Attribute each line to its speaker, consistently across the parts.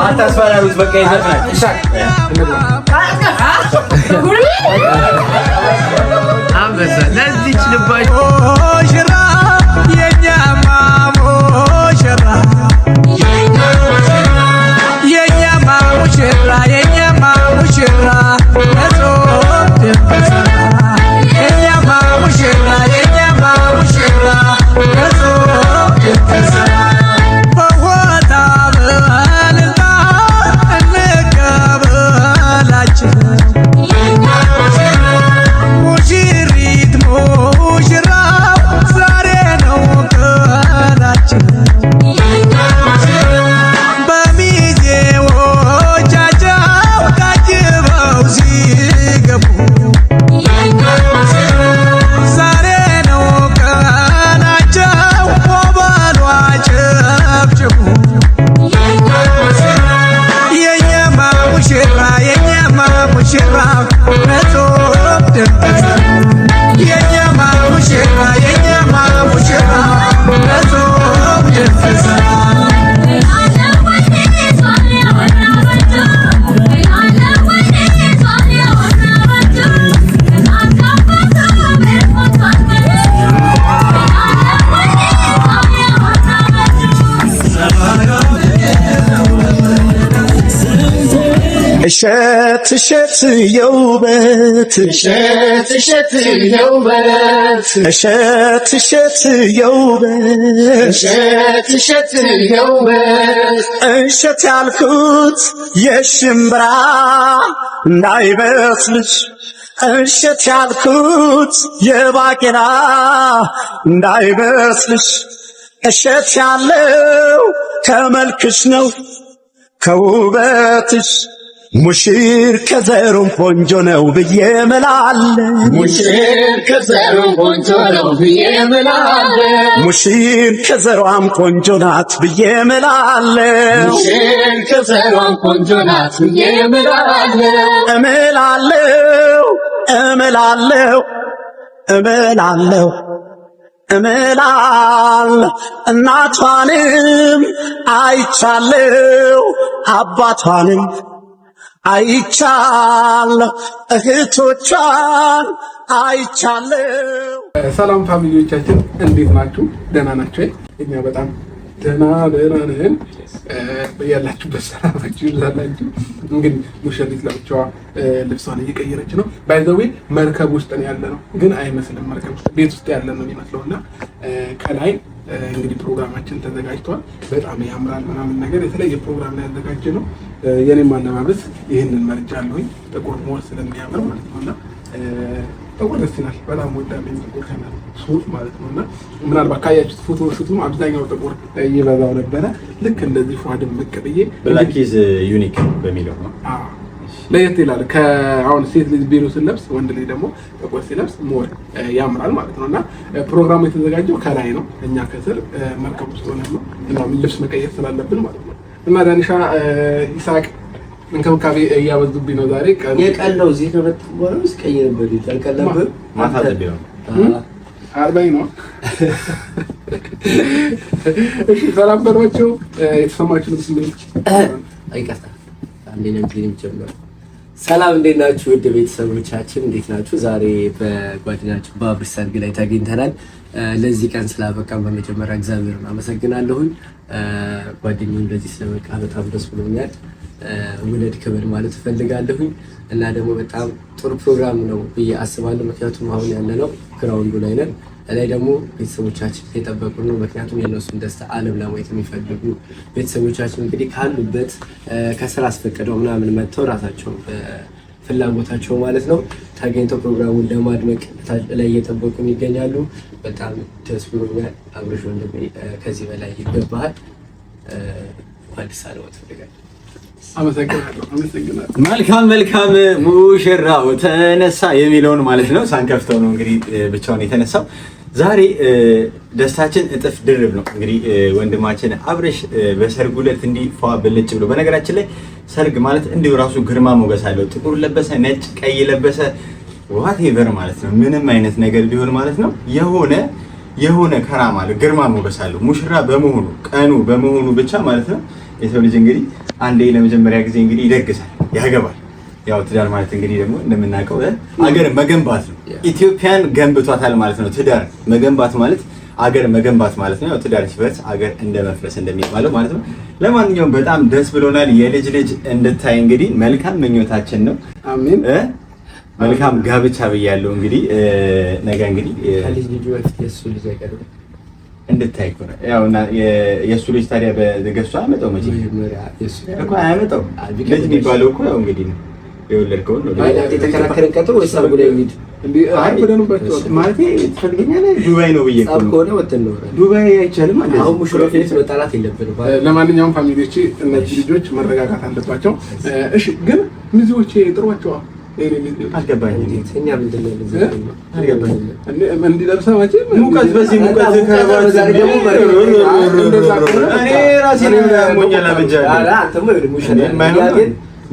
Speaker 1: አታስፈራሩት በቃ ይዘፍናል ይሳቅ አንበሳ ለዚች ልባሽ ሞሽራ የኛማ ሞሽራ የኛማ ሞሽራ የኛማ ሞሽራ የኛማ ሙሽራ የኛማ ሙሽራ እሸት እሸት የውበት እሸት እሸት የውበት እሸት እሸት የውበት እሸት እሸት የውበት እሸት ያልኩት የሽምብራ እንዳይመስልሽ እሸት ያልኩት የባቄላ እንዳይመስልሽ እሸት ያለው ከመልክሽ ነው ከውበትሽ ሙሽር ከዘሩም ቆንጆ ነው ብዬ እምላለሁ ሙሽር ከዘሩም ቆንጆ ነው ብዬ እምላለሁ ሙሽር ከዘሯም ቆንጆ ናት ብዬ እምላለሁ ሙሽር ከዘሯም ቆንጆ ናት ብዬ እምላለሁ እምላለሁ እምላለሁ እምላለሁ እናቷንም አይቻለሁ አባቷንም አይቻለሁ እህቶቿን አይቻለሁ።
Speaker 2: ሰላም ፋሚሊዎቻችን እንዴት ናችሁ? ደህና ናችሁ? እኛ በጣም ደህና ነን። ያላችሁበት ሰላማችሁ ይብዛላችሁ። እንግዲህ ሙሽሪት ለብቻዋ ልብሷን እየቀየረች ነው። ባይ ዘ ዌይ መርከብ ውስጥ ነው ያለነው፣ ግን አይመስልም መርከብ ውስጥ ቤት ውስጥ ያለ ነው የሚመስለውና ከላይ እንግዲህ ፕሮግራማችን ተዘጋጅቷል። በጣም ያምራል ምናምን ነገር የተለየ ፕሮግራም ላይ ያዘጋጀ ነው። የኔም አለባበስ ይህንን መርጫለሁኝ ጥቁር ሞል ስለሚያምር ማለት ነውና ጥቁር ደስ ይላል። በጣም ወዳለኝ ጥቁር ከለር ሱፍ ማለት ነውና ምናልባት ካያችሁት ፎቶ ሹቱም አብዛኛው ጥቁር ይበዛው ነበረ። ልክ እንደዚህ ፏድም መቀበዬ
Speaker 3: ብላክ ኢዝ ዩኒክ በሚለው ነው
Speaker 2: ለየት ይላል። ከአሁን ሴት ልጅ ቢሉ ስለብስ ወንድ ልጅ ደግሞ ጥቁር ሲለብስ ሞር ያምራል ማለት ነውና ፕሮግራሙ የተዘጋጀው ከላይ ነው፣ እኛ ከስር መርከብ ውስጥ ሆነን ነው እና ልብስ መቀየር ስላለብን ማለት ነው። እና ዳንሻ ይሳቅ እንክብካቤ እያበዙብኝ ነው ዛሬ።
Speaker 4: የቀለው እዚህ ከመጣ በኋላ እስቀየረበት ይተልቀለበት
Speaker 3: ማታጠቢው
Speaker 2: አርባይ ነው። እሺ ሰላም በሏቸው። የተሰማችሁን ስሜት
Speaker 4: አይቀርታ አንዴ ነው ጀምር። ሰላም እንዴት ናችሁ? ውድ ቤተሰቦቻችን እንዴት ናችሁ? ዛሬ በጓደኛችን በአብርሽ ሰርግ ላይ ተገኝተናል። ለዚህ ቀን ስላበቃን በመጀመሪያ እግዚአብሔርን አመሰግናለሁኝ። ጓደኛዬ እንደዚህ ስለበቃ በጣም ደስ ብሎኛል። ውለድ ክብር ማለት እፈልጋለሁኝ እና ደግሞ በጣም ጥሩ ፕሮግራም ነው ብዬ አስባለሁ። ምክንያቱም አሁን ያለነው ግራውንዱ ላይ ነን። ላይ ደግሞ ቤተሰቦቻችን የጠበቁ ነው። ምክንያቱም የነሱን ደስታ ዓለም ለማየት የሚፈልጉ ቤተሰቦቻችን እንግዲህ ካሉበት ከስራ አስፈቅደው ምናምን መጥተው ራሳቸው ፍላጎታቸው ማለት ነው ተገኝተው ፕሮግራሙን ለማድመቅ ላይ እየጠበቁን ይገኛሉ። በጣም ደስ ብሎኛል። አብርሽ ወንድሜ ከዚህ በላይ ይገባሃል። አዲስ አበባ ተፈልጋለሁ።
Speaker 2: አመሰግናለሁ።
Speaker 3: መልካም ሙሽራው ተነሳ የሚለውን ማለት ነው ሳንከፍተው ነው እንግዲህ ብቻውን የተነሳው። ዛሬ ደስታችን እጥፍ ድርብ ነው። እንግዲህ ወንድማችን አብርሽ በሰርጉ ዕለት እንዲህ ፏ ብልጭ ብሎ፣ በነገራችን ላይ ሰርግ ማለት እንዲሁ ራሱ ግርማ ሞገስ አለው። ጥቁር ለበሰ፣ ነጭ፣ ቀይ ለበሰ ዋቴቨር ማለት ነው። ምንም አይነት ነገር ቢሆን ማለት ነው የሆነ የሆነ ከራማ አለ፣ ግርማ ሞገስ አለው። ሙሽራ በመሆኑ ቀኑ በመሆኑ ብቻ ማለት ነው። የሰው ልጅ እንግዲህ አንዴ ለመጀመሪያ ጊዜ እንግዲህ ይደግሳል፣ ያገባል። ያው ትዳር ማለት እንግዲህ ደግሞ እንደምናውቀው አገር መገንባት ነው። ኢትዮጵያን ገንብቷታል ማለት ነው። ትዳር መገንባት ማለት አገር መገንባት ማለት ነው። ያው ትዳር ሲፈርስ አገር እንደመፍረስ እንደሚባለው ማለት ነው። ለማንኛውም በጣም ደስ ብሎናል። የልጅ ልጅ እንድታይ እንግዲህ መልካም ምኞታችን ነው።
Speaker 2: አሜን።
Speaker 3: መልካም ጋብቻ ብያለሁ። እንግዲህ ነገ እንግዲህ
Speaker 4: ከልጅ ልጅ በፊት የእሱ ልጅ አይቀርም
Speaker 3: እንድታይ እኮ ነው። ያው እና የእሱ ልጅ ታዲያ በገሱ አያመጣው መቼ እኮ አያመጣው። ልጅ የሚባለው እኮ ያው እንግዲህ ነው የወለድከውን ነው።
Speaker 4: የተከራከረን ቀጥሮ ወይስ ሰርጉ ላይ የሚሄድ
Speaker 3: ማለት ትፈልገኛለህ? ዱባይ ነው ብዬ
Speaker 4: ጸብ ከሆነ ወጥተን ነው።
Speaker 3: ዱባይ አይቻልም።
Speaker 4: አሁን ሙሽራ ፊት መጣላት የለብንም።
Speaker 2: ለማንኛውም ፋሚሊዎቼ እነዚህ ልጆች መረጋጋት አለባቸው። እሺ ግን ሚዜዎቼ ጥሯቸዋ
Speaker 3: አልገባኝም።
Speaker 4: እኛ ምንድን ነው
Speaker 2: እንዲለብሰ መቼ
Speaker 3: ሙቀት በዚህ ሙቀት እኔ ራሴን ሞኛላ ብቻ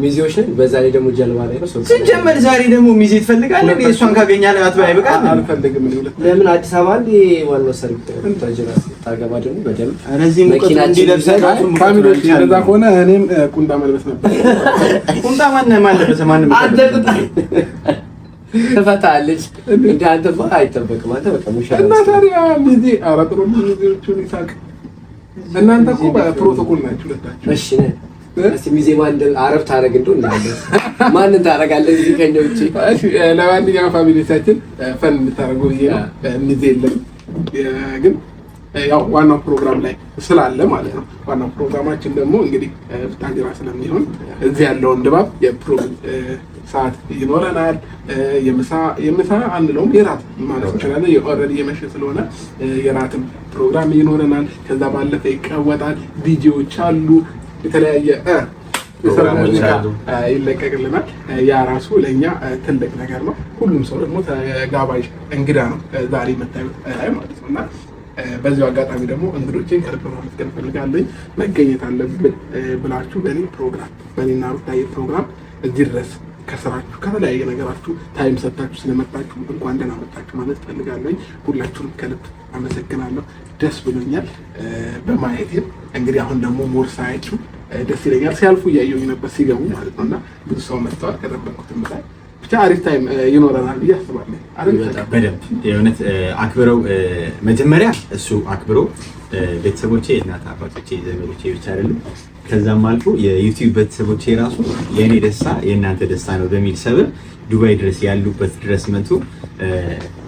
Speaker 4: ሚዜዎች ነን። በዛ ላይ ደግሞ ጀልባ ላይ ነው።
Speaker 3: ሲጀመር ዛሬ ደግሞ ሚዜ ትፈልጋለህ? እሷን ካገኛለህ አትበይ። አይበቃም?
Speaker 2: አልፈልግም።
Speaker 4: ለምን አዲስ አበባ እንደ ዋናው ሰርግ ታገባ ደግሞ በደምብ
Speaker 3: እዚህ ሙቀት እንዲለብሳችሁ
Speaker 2: ፋሚሊዎች። እንደዛ ከሆነ እኔም ቁንጣ መልበስ ነበር።
Speaker 3: ቁንጣ ማን ለበሰ? ማንም
Speaker 4: አንተ ትፈታለች እንደ አንተ አይጠበቅም። አንተ በቃ ሙሽራ
Speaker 2: እና ታዲያ ሚዜ አራጥሮ ሚዜዎቹን ይሳቅ። እናንተ እኮ በፕሮቶኮል ናችሁ ሁለታችሁ።
Speaker 4: እሺ ነን። እስቲ ሚዜ ማን አረብ ታረግ እንደው ማንን ታረጋለህ እዚህ ከኛ ውጪ?
Speaker 2: ለማንኛውም ፋሚሊዎቻችን ፈን እንድታረጉ ብዬ ነው። ሚዜ የለም ግን ያው ዋናው ፕሮግራም ላይ ስላለ ማለት ነው። ዋናው ፕሮግራማችን ደግሞ እንግዲህ ፍታጅራ ስለሚሆን እዚህ ያለውን ድባብ የፕሮግራም ሰዓት ይኖረናል። የምሳ አንለውም የራት ማለት እንችላለን። የኦልሬዲ የመሸ ስለሆነ የራትም ፕሮግራም ይኖረናል። ከዛ ባለፈ ይቀወጣል። ዲጄዎች አሉ፣ የተለያየ ፕሮግራሞች ይለቀቅልናል። ያ ራሱ ለእኛ ትልቅ ነገር ነው። ሁሉም ሰው ደግሞ ተጋባዥ እንግዳ ነው ዛሬ የምታዩት ላይ ማለት ነው። እና በዚሁ አጋጣሚ ደግሞ እንግዶቼን ከልብ ማመስገን እፈልጋለሁ። መገኘት አለብን ብላችሁ በእኔ ፕሮግራም በእኔና ሩታዬ ፕሮግራም እዚህ ድረስ ከስራችሁ ከተለያየ ነገራችሁ ታይም ሰጥታችሁ ስለመጣችሁ እንኳን ደህና መጣችሁ ማለት እፈልጋለሁ። ሁላችሁንም ከልብ አመሰግናለሁ። ደስ ብሎኛል በማየቴም። እንግዲህ አሁን ደግሞ ሞር ሳያችሁ ደስ ይለኛል። ሲያልፉ እያየሁኝ ነበር ሲገቡ ማለት ነው። እና ብዙ ሰው መጥተዋል። ከጠበቅኩትም በላይ ብቻ አሪፍ ታይም ይኖረናል ብዬ አስባለሁ።
Speaker 3: በደንብ የእውነት አክብረው መጀመሪያ እሱ አክብሮ ቤተሰቦቼ፣ እናት አባቶቼ፣ ዘመዶቼ ብቻ አይደሉም ከዛም አልፎ የዩቲዩብ ቤተሰቦቼ ራሱ የእኔ ደስታ የእናንተ ደስታ ነው በሚል ሰበብ ዱባይ ድረስ ያሉበት ድረስ መጥቶ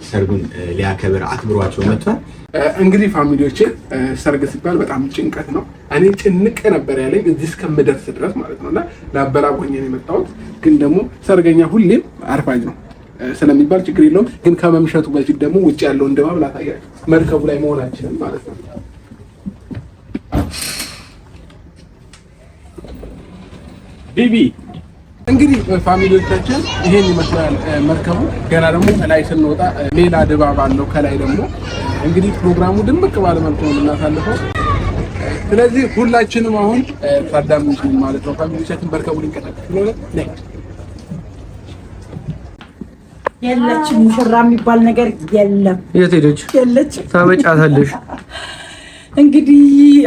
Speaker 3: ሰርጉን ሊያከብር አክብሯቸው መጥቷል።
Speaker 2: እንግዲህ ፋሚሊዎቼ ሰርግ ሲባል በጣም ጭንቀት ነው። እኔ ጭንቅ ነበር ያለኝ እዚህ እስከምደርስ ድረስ ማለት ነውና ላበላቆኝ ነው የመጣሁት። ግን ደግሞ ሰርገኛ ሁሌም አርፋጅ ነው ስለሚባል ችግር የለውም። ግን ከመምሸቱ በፊት ደግሞ ውጭ ያለውን ድባብ ላሳያችሁ። መርከቡ ላይ መሆናችንን ማለት ነው። ቢቢ እንግዲህ ፋሚሊዎቻችን ይሄን ይመስላል መርከቡ። ገና ደግሞ ከላይ ስንወጣ ሌላ ድባብ አለው። ከላይ ደግሞ እንግዲህ ፕሮግራሙ ድምቅ ባለ መልኩ ነው የምናሳልፈው። ስለዚህ ሁላችንም አሁን ታዳሚዎች ማለት ነው ፋሚሊዎቻችን መርከቡ ሊንቀሳቀስ ስለሆነ
Speaker 5: የለችም። ሙሽራ የሚባል ነገር የለም።
Speaker 4: የት ሄደች?
Speaker 5: የለችም።
Speaker 4: ታመጫታለሽ
Speaker 5: እንግዲህ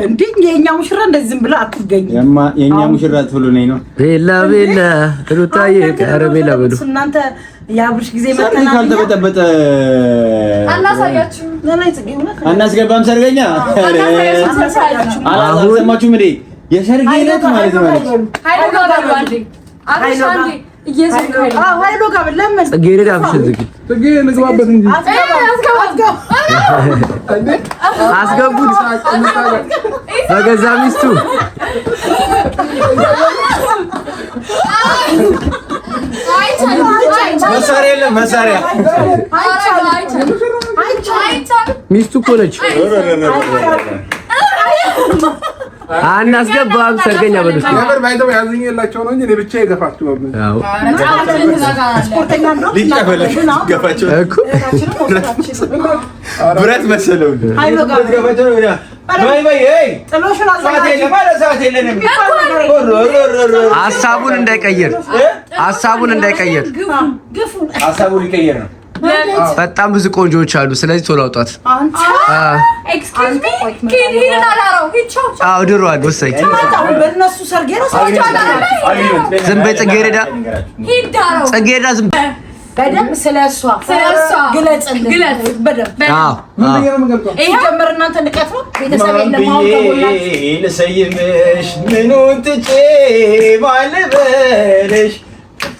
Speaker 5: እንዴ የኛ ሙሽራ እንደዚህ ዝም ብላ አትገኝም።
Speaker 3: የኛ ሙሽራ ትብሉ ነኝ ነው
Speaker 4: ቤላ ቤላ ሩታዬ ቀረ ቤላ በሉ
Speaker 5: እናንተ የአብርሽ ጊዜ መጣና
Speaker 3: ካልተበጠበጠ
Speaker 5: አናሳያችሁ ለላይ ጽጌው
Speaker 3: አናስገባም። ሰርገኛ አላሰማችሁም እንዴ? የሰርግ ዕለት ማለት ነው።
Speaker 5: ሃይሎ ጋር አንዴ አብርሽ አንዴ ሃይሎ ጋር ለምን
Speaker 4: ጽጌረዳ አብሽን ዝግ
Speaker 2: ጽጌ ልግባበት እንጂ
Speaker 4: አስገቡት በገዛ ሚስቱ
Speaker 3: መሳሪያ የለም መሳሪያ
Speaker 4: ሚስቱ እኮ ነች። አናስገባም ሰርገኛ በሉት
Speaker 2: ነበር ባይተው ያዝኝላቸው ነው እንጂ እኔ ብቻ ይገፋችሁ ነው።
Speaker 4: አዎ
Speaker 5: ስፖርተኛ ነው
Speaker 3: ሊጫፈለሽ ገፋቸው
Speaker 4: እኮ
Speaker 3: ብረት መሰለው
Speaker 5: ሃይሎ ጋር
Speaker 3: ገፋቸው ነው። ባይ ባይ ኤይ
Speaker 5: ጥሎሽን አዘጋጅ
Speaker 3: ሰዓት የለንም።
Speaker 4: ሐሳቡን እንዳይቀየር
Speaker 5: ግፉ
Speaker 3: ሐሳቡን ሊቀየር ነው።
Speaker 4: በጣም ብዙ ቆንጆዎች አሉ። ስለዚህ ቶሎ አውጣት።
Speaker 5: ኤክስኪውዝ ሚ ኪዲን አላራው
Speaker 4: አው ድሯል ወሰይ
Speaker 6: በእነሱ ሰርግ
Speaker 4: ዝም በይ ጽጌረዳ ጽጌረዳ ዝም
Speaker 6: በደንብ ስለሷ ግለጽልን በደንብ ይሄ ጀመር እናንተ ንቀት ነው ቤተሰብ የለማው ተቦላችሁ
Speaker 3: ለሰይምሽ ምኑን ትቼ ማልበልሽ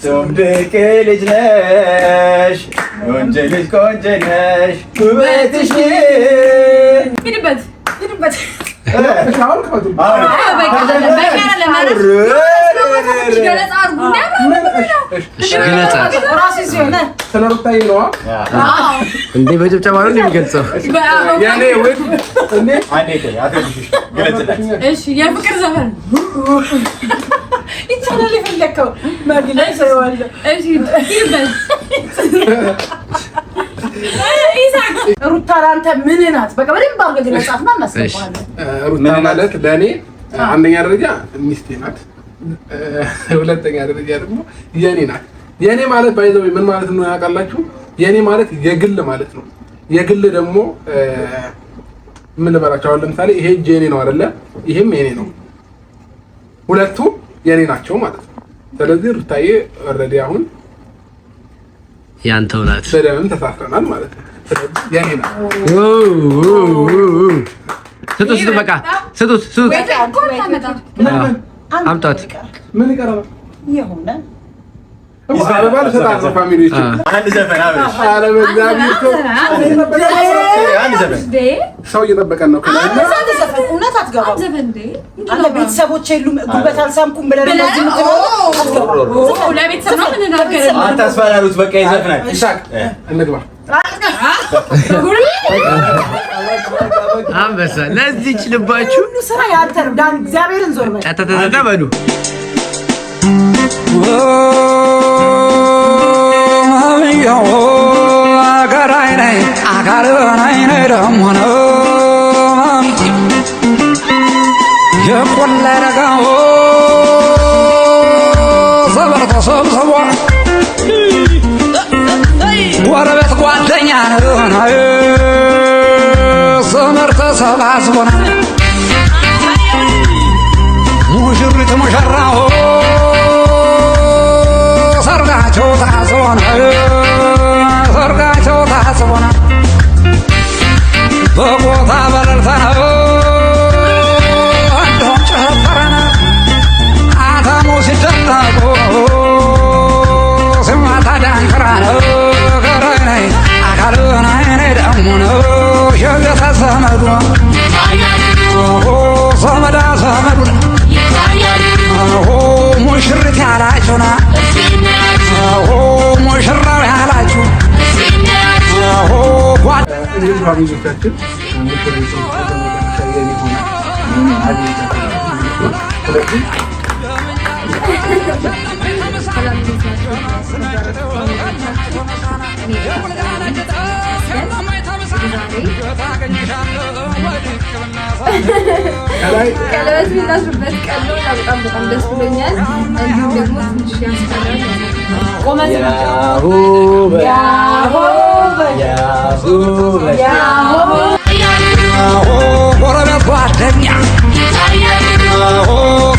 Speaker 3: ጾምድቅ ልጅ ነሽ ወንጀልሽ ቆንጀነሽ ውበትሽ
Speaker 5: ሂድበት
Speaker 4: እንዴ በጭብጨባ ነው የሚገልጸው
Speaker 5: የፍቅር ዘፈን
Speaker 6: ይቻላል የፈለከው ማግላይ ሰዋለ ሩታ አንተ ምን ናት? በቃ በደንብ አድርገህ ግለጻት እና እናስቀባለን።
Speaker 2: ሩታ ማለት ለእኔ አንደኛ ደረጃ ሚስቴ ናት። ሁለተኛ ደረጃ ደግሞ የኔ ናት። የኔ ማለት ባይዘው ምን ማለት ነው ያውቃላችሁ? የኔ ማለት የግል ማለት ነው። የግል ደግሞ ምን ልበላችሁ? አሁን ለምሳሌ ይሄ የኔ ነው አይደለ? ይሄም የኔ ነው። ሁለቱ የኔ ናቸው ማለት ነው። ስለዚህ ሩታዬ ኦልሬዲ አሁን
Speaker 4: ያንተው ናት።
Speaker 2: በደምብ ተሳስረናል ማለት ነው። ስለዚህ የኔ ናት።
Speaker 4: ስጡት በቃ ስጡት አምጣት።
Speaker 2: ምን ይቀራል?
Speaker 6: የሆነ
Speaker 2: አበባል ሰጣት ፋሚሊዎች
Speaker 3: አንድ ዘፈን አብረሽ
Speaker 2: ሰው እየጠበቀን ነው።
Speaker 6: እውነት አትገባም። አንተ ቤተሰቦች የሉም ጉልበት አልሳምኩም ብለህ እንደዚህ
Speaker 5: ለቤተሰብ ነው የምንናገረው።
Speaker 3: አታስፈራሩት። በቃ ይዘፍናል።
Speaker 2: ይሳቅ እንግባ።
Speaker 4: አንበሳ ለዚህች ልባችሁ
Speaker 6: ሁሉ ስራ ያንተ ነው። ዳን እግዚአብሔርን ዞር በል
Speaker 4: ተተተተበሉ
Speaker 7: ወረበት ጓደኛ ነው ሰመር ተሰባስቦና ሙሽሪት ሙሽራው ሰርጋቸው ታስቦና በቦታ በለልታ ነው እንደውም ጨፈረና አታሞ ሲደነቁ ስማታ ዳንክራ ነው ገረነይ አካልናይኔ ደሞ ነው ሸገታ ዘመዱ ዘመዳ ዘመዱ ሙሽሪት ያላችሁና ሙሽራው ያላችሁ
Speaker 2: እንግዲህ ፋሚሊዎቻችን
Speaker 5: ቀለበት የምናስርበት ቀን ነው። በጣም ደስ ብሎኛል። እንዲሁም ደግሞ ትንሽ ያስፈራል። ቆመን
Speaker 7: ጎረቤት ጓደኛ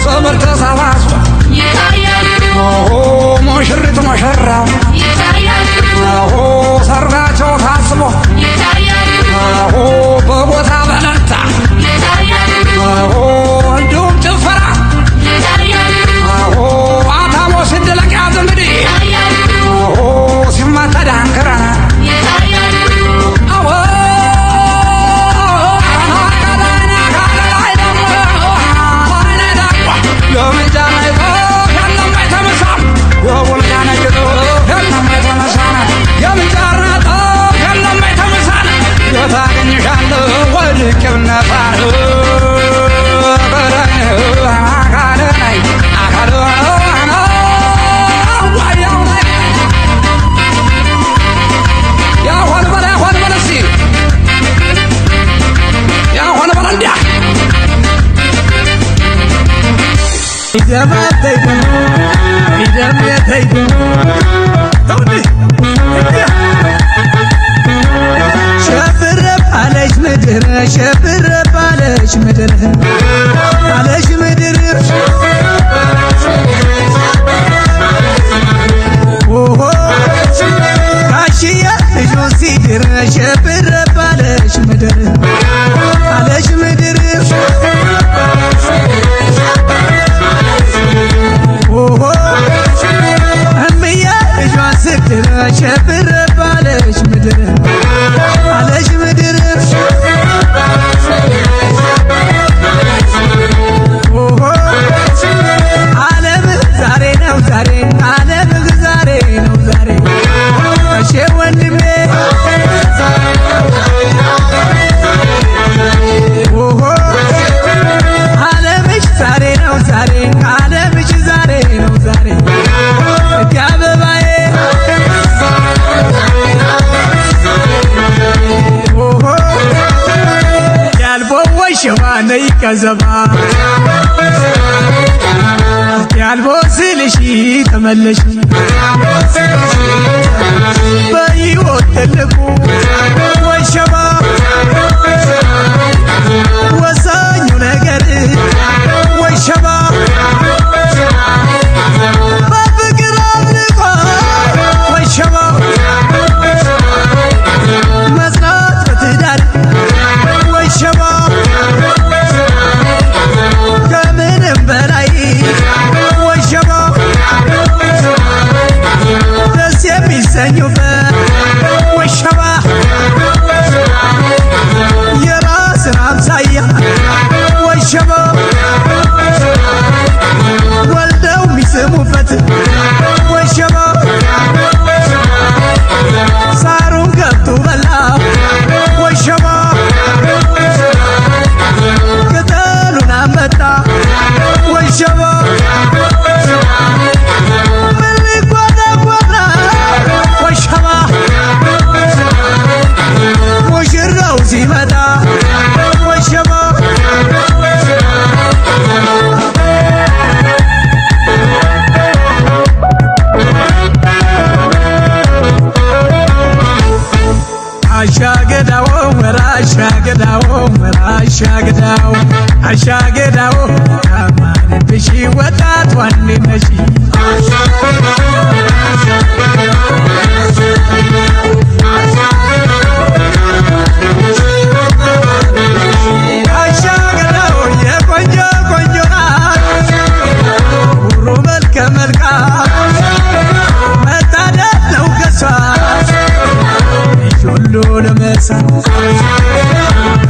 Speaker 7: ዘመድ ተሰባስቦ ሙሽሪት ሙሽራው ሰርጋቸው ታስቦ በቦታ በለልታ እንዲሁም ጭፈራ አታሞ ሲደለቅ ያዝ እንግዲህ ሲመታ ዳንክራና
Speaker 8: ምድር ሸብር ባለች ምድር አለች ምድር ኦሆ ጋሽዬ ልጁን ሲድር ሸብር ባለች ምድር አለች ምድር ኦሆ እምዬ ልጇን ስትድር ሸብር ባለች ምድር አለች ምድር ኦሆ ዓለም ዛሬ ነው ዛሬ ዓለም ዛሬ ነው ዛሬ እሺ ወንድሜ ኦሆ ዓለምሽ ዛሬ ነው ዛሬ ዓለምሽ ዛሬ ነው ዛሬ እቴ አበባዬ ኦሆ ያልቦ ወሸባ ነይ ከዘባ ያልቦ ስልሽ ተመለሽ በሕይወት ትልቁ ወሸባ ወሳኙ ነገር ወሸባ በፍቅር አምልኮ ወሸባ መጽናት በትዳር ወሸባ ከምንም በላይ ወሸባ ደስ የሚሰኙበት ወሸባ የራስን አምሳያ ወሸባ ወልደው የሚስሙበት ወሸባ ሳሩን ገብቶ በላው ወሸባ ቅጠሉን አመጣ ወሸባ ምን ሊጓዳጓዳ ወሸባ ሙሽራው ሲመጣ ወሸባ አሻገዳው ወራሻገዳው ወራሻገዳው አሻገዳው አማንብሽ ወጣት ዋንነሽ አሻገዳው የቆንጆ ቆንጆ ናት ሁሩ መልከ መልካም መታደል ነው ከሷ ሁሉ ለመሳት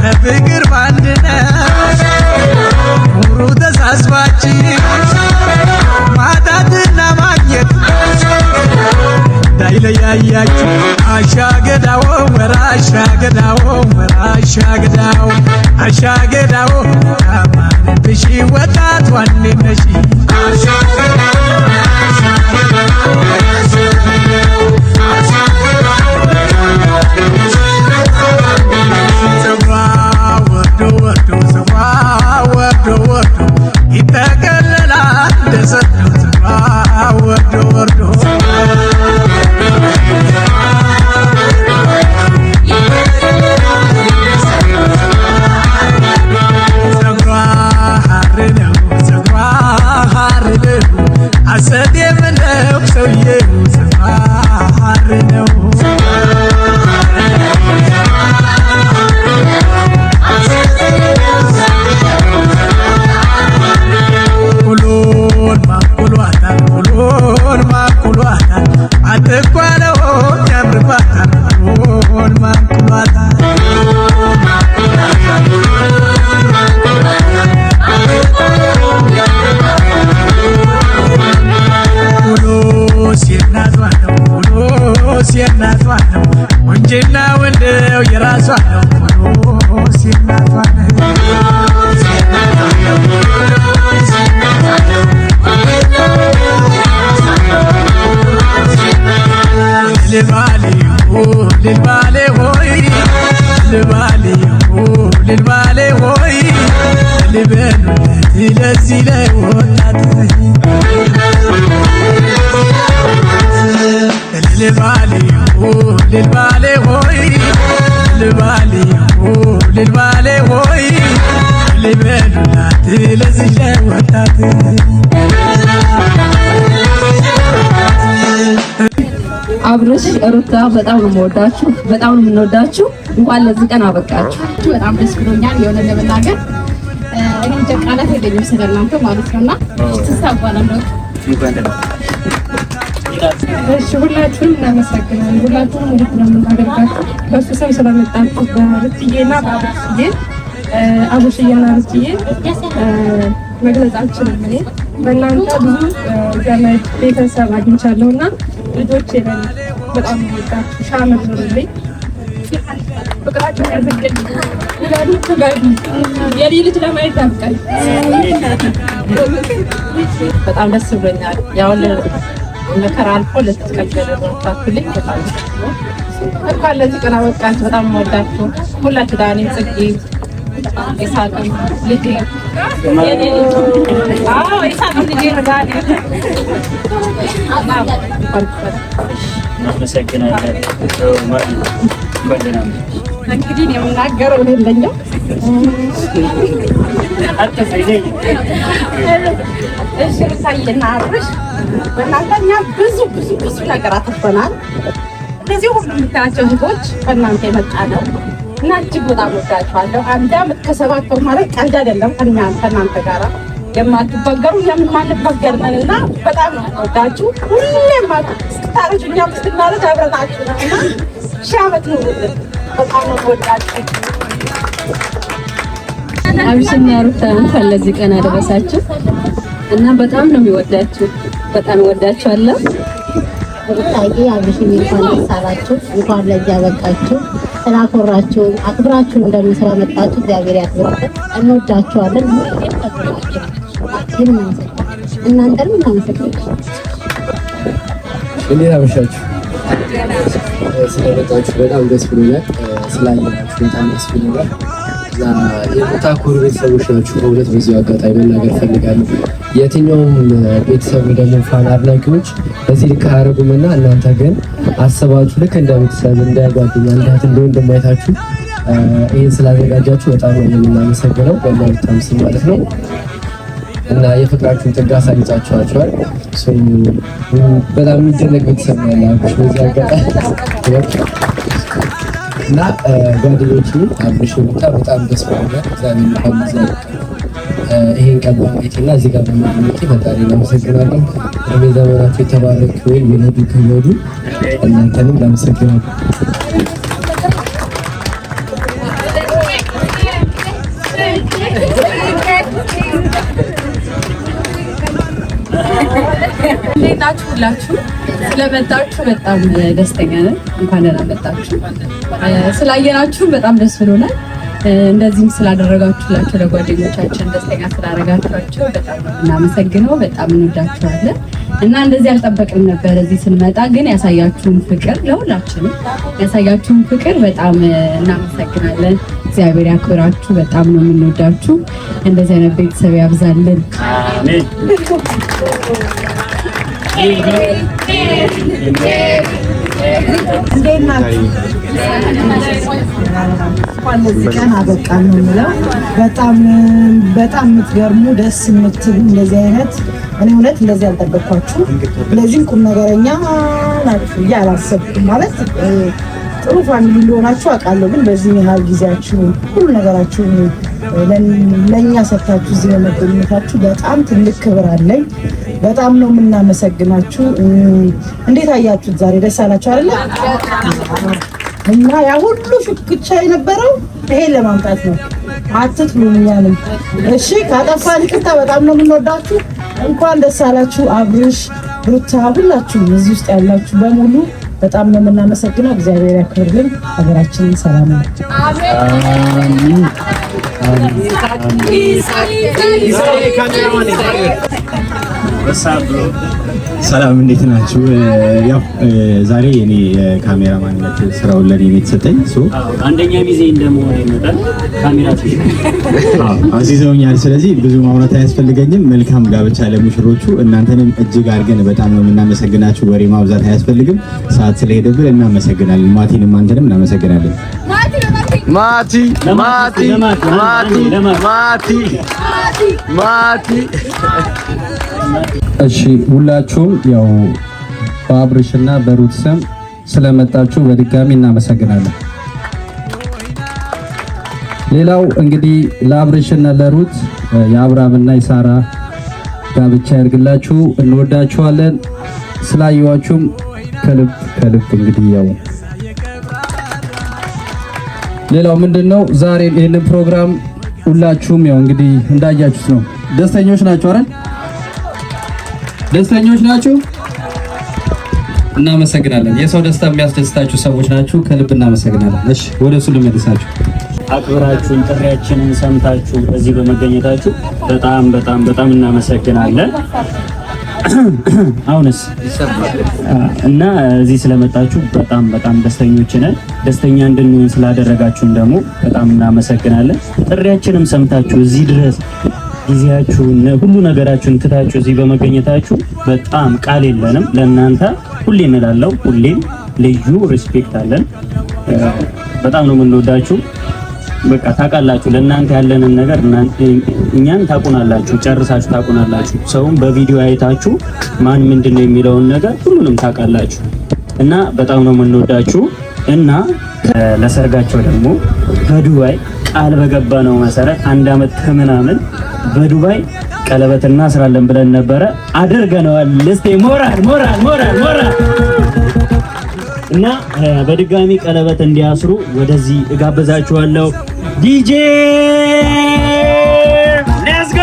Speaker 8: በፍቅር ባንድነት ኑሩ ተሳስባችሁ ማጣትና ማግኘት እንዳይለያያችሁ አሻገዳው ወራሻገዳው ወራሻገዳው አሻገዳው አማንብሽ ወጣት ዋንነሽ ይጠቀለላል እንደሰጠው ወርዶ ወርዶ ፀጉሯ ሐር ነው ፀጉሯ ሐር ነው አሰት የምነው ሰውዬው ፀጉሯ ሐር ነው አትኳለው ያምርባታል ሁሉን ማንኩሏታል ሁሉ ሲናቷ ነው ሁሉ ሲናቷ ነው ወንጀልና ወንደው የራሷ ነው ሁሉ ሲናቷ ነው ልልባሌ ሆይ ልልባሌ ሆይ ልበሉለት ለዚህ ላይ ወጣት ልልባሌ ሆይ ልልባሌ ልልባሌ ሆይ ልበሉላት ለዚህ ወጣት
Speaker 5: አብርሽ ሩታ በጣም ነው የምወዳችሁ፣ በጣም ነው የምንወዳችሁ። እንኳን ለዚህ ቀን አበቃችሁ።
Speaker 9: በጣም ደስ ብሎኛል። የሆነ ለመናገር እኔ ቃላት የለኝም ስለእናንተ ማለት ነውና ተሳባላለሁ። እሺ ሁላችሁም እናመሰግናለን። ሁላችሁም እንዴት ነው የምናደርጋችሁ? በሱ ስም ስለመጣችሁ በሩትዬና በአብርሽዬ አብርሽዬና ሩትዬ መግለጽ አልችልም። እኔ በእናንተ ብዙ ዘመድ ቤተሰብ አግኝቻለሁና ልጆቼ ነን በጣም ወዳችሁ ሻመር ኑሩልኝ። ፍቅራችሁ ያዝልኝ። ይላሉ ተጋዱ የኔ ልጅ ለማየት ታብቃኝ። በጣም ደስ ብሎኛል። ያው መከራ አልፎ ለተቀበለ ወጣቱልኝ በጣም እንኳን ለዚህ ቀን አበቃችሁ። በጣም ወዳችሁ ሁላችሁ ዳኒ ጽጌ ኢሳቅ ልጅ የኔ ልጅ ኢሳቅ ልጅ ረጋዴ
Speaker 10: እናመሰግናለን።
Speaker 9: እንግዲህ የምናገረው የለኝም። እሺ ሳይና አብርሽ በእናንተ እኛ ብዙ ነገር አትርፈናል። እንደዚህ ሁሉ የምታያቸው ህቶች በእናንተ የመጣ ነው እና እጅግ በጣም ወዳችኋለሁ። አንድ ዓመት ከሰባት ወር ማለት ቀልድ አይደለም። ከእናንተ ጋር የማትበገሩ የማንበገር ነን እና በጣም ነው ወዳችሁ። ሁሌም እስክታረጁ እኛም እስክናረጅ አብረናችሁ ነው እና ሺህ ዓመት ኑሩልን። በጣም ነው ወዳችሁ።
Speaker 5: አብሽና ሩታ እንኳን ለዚህ ቀን አደረሳችሁ እና በጣም ነው የሚወዳችሁ። በጣም ወዳችኋለሁ።
Speaker 11: ሩታዬ አብሽኝ እንኳን ደስ አላችሁ፣ እንኳን ለዚህ አበቃችሁ። ስላኮራችሁ አክብራችሁ እንደምስራ መጣችሁ እግዚአብሔር ያክብርልን። እንወዳችኋለን። እናንተንም እናመሰግናለን።
Speaker 4: እንዴት አመሻችሁ? ስለመጣችሁ በጣም ደስ ብሎኛል። ስላየናችሁ በጣም ደስ ብሎኛል። የሩታኮር ቤተሰቦች ናችሁ። በእውነት በዚሁ አጋጣሚ መናገር ፈልጋለሁ። የትኛውም ቤተሰብ ደግሞ ፋን አድናቂዎች በዚህ ልክ አያደርጉምና እናንተ ግን አስባችሁ ልክ እንደ ቤተሰብ እንደ ጓደኛ እንደ እህት እንደ ወንድም አይታችሁ ይህን ስላዘጋጃችሁ በጣም ነው የምናመሰግነው በእናንተም ስም ማለት ነው። እና የፍቅራችሁን ጥግ አሳይታችኋል። በጣም የሚደነቅ ቤተሰብ ነው ያላችሁ በዚህ አጋጣሚ እና ጓደኞቼ አብርሽ ሩታ በጣም ደስ ብሎኛል። እግዚአብሔር ይመስገን ይሄን ቀን በማየቴና እዚህ ጋር በመገኘቴ ፈጣሪ አመሰግናለሁ። እድሜ ዘመናችሁ የተባረከ ይሁን። ይወዱ ከወዱ እናንተንም አመሰግናለሁ።
Speaker 5: እንዴት ናችሁ? ሁላችሁ ስለመጣችሁ በጣም ደስተኛ ነን። እንኳን ደህና መጣችሁ። ስላየናችሁ በጣም ደስ ብሎናል። እንደዚህም ስላደረጋችሁላችሁ ለጓደኞቻችን ደስተኛ ስላደረጋችኋቸው በጣም እናመሰግነው። በጣም እንወዳችኋለን እና እንደዚህ አልጠበቅንም ነበር። እዚህ ስንመጣ ግን ያሳያችሁን ፍቅር ለሁላችንም ያሳያችሁን ፍቅር በጣም እናመሰግናለን። እግዚአብሔር ያክብራችሁ። በጣም ነው የምንወዳችሁ። እንደዚህ አይነት ቤተሰብ ያብዛልን። አሜን።
Speaker 6: እንዴት ናችሁ? እንኳን ለዚህ ቀን አበቃን ነው የምለው። በጣም የምትገርሙ ደስ የምትሉ እንደዚህ አይነት እኔ እውነት እንደዚህ አልጠበቅኳችሁ። ለዚህም ቁም ነገረኛ ናችሁ ብዬ አላሰብኩም። ማለት ጥሩ ፋሚሊ እንደሆናችሁ አውቃለሁ፣ ግን በዚህ ያህል ጊዜያችሁ ሁሉ ነገራችሁ ለእኛ ሰጥታችሁ እዚህ በመገኘታችሁ በጣም ትልቅ ክብር አለኝ። በጣም ነው የምናመሰግናችሁ። እንዴት አያችሁት? ዛሬ ደስ አላችሁ አይደለ? እና ያ ሁሉ ሽኩቻ የነበረው ይሄን ለማምጣት ነው። አትጥሉኛልም። እሺ ካጠፋን ይቅርታ። በጣም ነው የምንወዳችሁ። እንኳን ደስ አላችሁ። አብርሽ፣ ሩታ፣ ሁላችሁም እዚህ ውስጥ ያላችሁ በሙሉ በጣም ነው የምናመሰግነው። እግዚአብሔር ያክብርልን። ሀገራችንን ሰላም ነው። አሜን።
Speaker 3: ሰላም እንዴት ናችሁ? ያው ዛሬ እኔ የካሜራማንነት ስራውን ለኔ ነው የተሰጠኝ።
Speaker 10: አንደኛ ጊዜ እንደመሆነ ይመጣል ካሜራ
Speaker 3: አዚዘውኛል። ስለዚህ ብዙ ማውራት አያስፈልገኝም። መልካም ጋብቻ ለሙሽሮቹ። እናንተንም እጅግ አድርገን በጣም ነው የምናመሰግናችሁ። ወሬ ማብዛት አያስፈልግም። ሰዓት ስለሄደብን እናመሰግናለን። ማቲንም አንተንም እናመሰግናለን።
Speaker 12: ማቲ ማቲ ማቲ ማቲ።
Speaker 13: እሺ ሁላችሁም ያው በአብርሽና በሩት ስም ስለመጣችሁ በድጋሚ እናመሰግናለን። ሌላው እንግዲህ ለአብርሽና ለሩት የአብርሃምና የሳራ ጋብቻ ያድርግላችሁ። እንወዳችኋለን። ስላየዋችሁም ከልብ እንግዲህ ያው ሌላው ምንድነው ዛሬ ይሄንን ፕሮግራም ሁላችሁም ያው እንግዲህ እንዳያችሁት ነው። ደስተኞች ናችሁ አይደል? ደስተኞች ናችሁ? እናመሰግናለን። የሰው ደስታ የሚያስደስታችሁ ሰዎች ናችሁ። ከልብ እናመሰግናለን። እሺ ወደ እሱ ልመልሳችሁ።
Speaker 10: አክብራችሁን ጥሪያችንን ሰምታችሁ እዚህ በመገኘታችሁ በጣም እናመሰግናለን። አሁንስ እና እዚህ ስለመጣችሁ በጣም ደስተኞች ነን። ደስተኛ እንድንሆን ስላደረጋችሁን ደግሞ በጣም እናመሰግናለን። ጥሪያችንም ሰምታችሁ እዚህ ድረስ ጊዜያችሁን ሁሉ ነገራችሁን ትታችሁ እዚህ በመገኘታችሁ በጣም ቃል የለንም ለእናንተ። ሁሌ እንላለው፣ ሁሌም ልዩ ሪስፔክት አለን። በጣም ነው የምንወዳችሁ። በቃ ታውቃላችሁ፣ ለእናንተ ያለንን ነገር እኛን ታውቁናላችሁ፣ ጨርሳችሁ ታውቁናላችሁ። ሰውም በቪዲዮ አይታችሁ ማን ምንድነው የሚለውን ነገር ሁሉንም ታውቃላችሁ እና በጣም ነው የምንወዳችሁ። እና ለሰርጋቸው ደግሞ በዱባይ ቃል በገባነው መሰረት 1 አመት ከምናምን በዱባይ ቀለበት እናስራለን ብለን ነበረ፣ አድርገነዋል። እስቲ ሞራል እና በድጋሚ ቀለበት እንዲያስሩ ወደዚህ እጋብዛችኋለሁ። ዲጄ ሌትስ ጎ።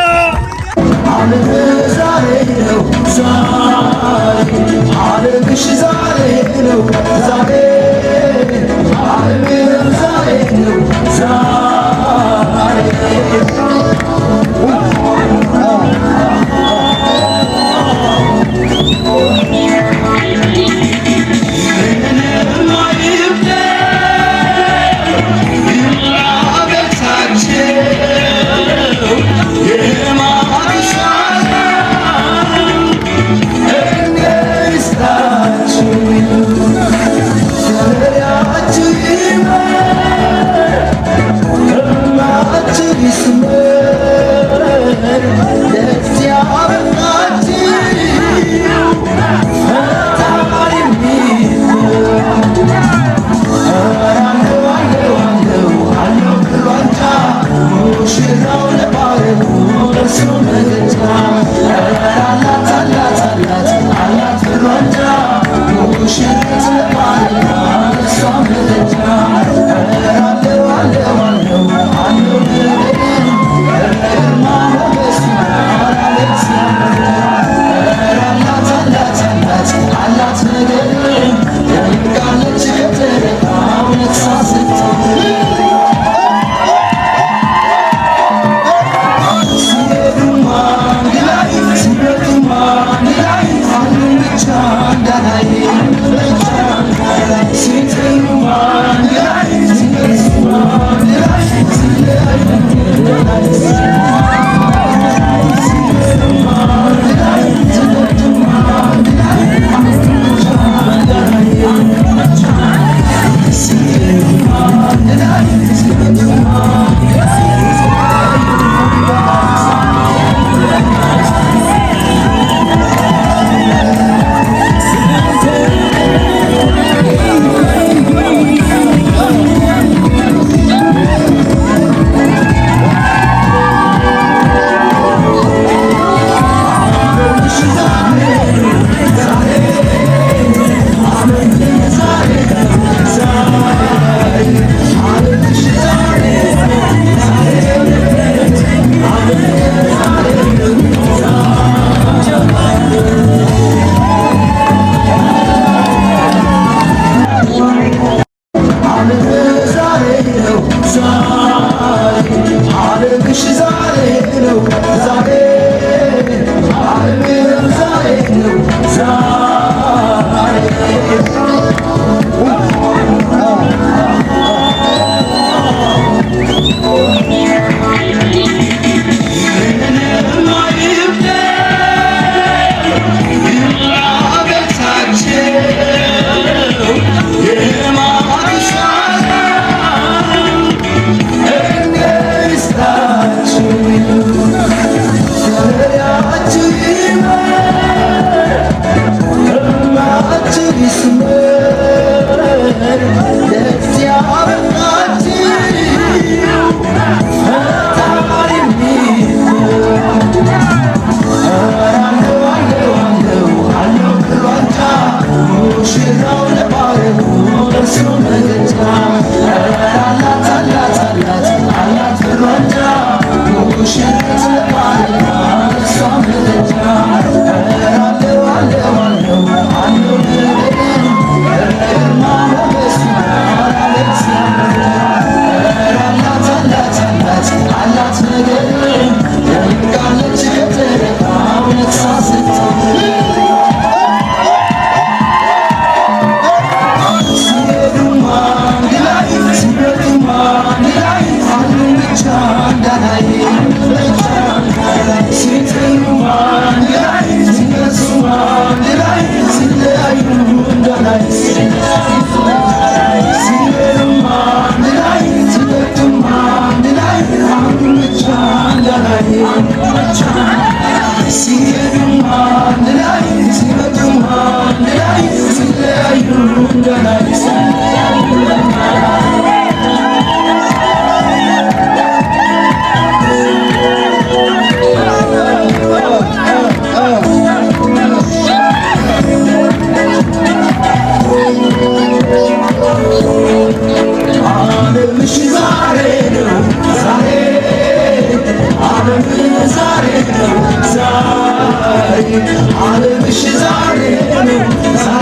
Speaker 1: ዛሬ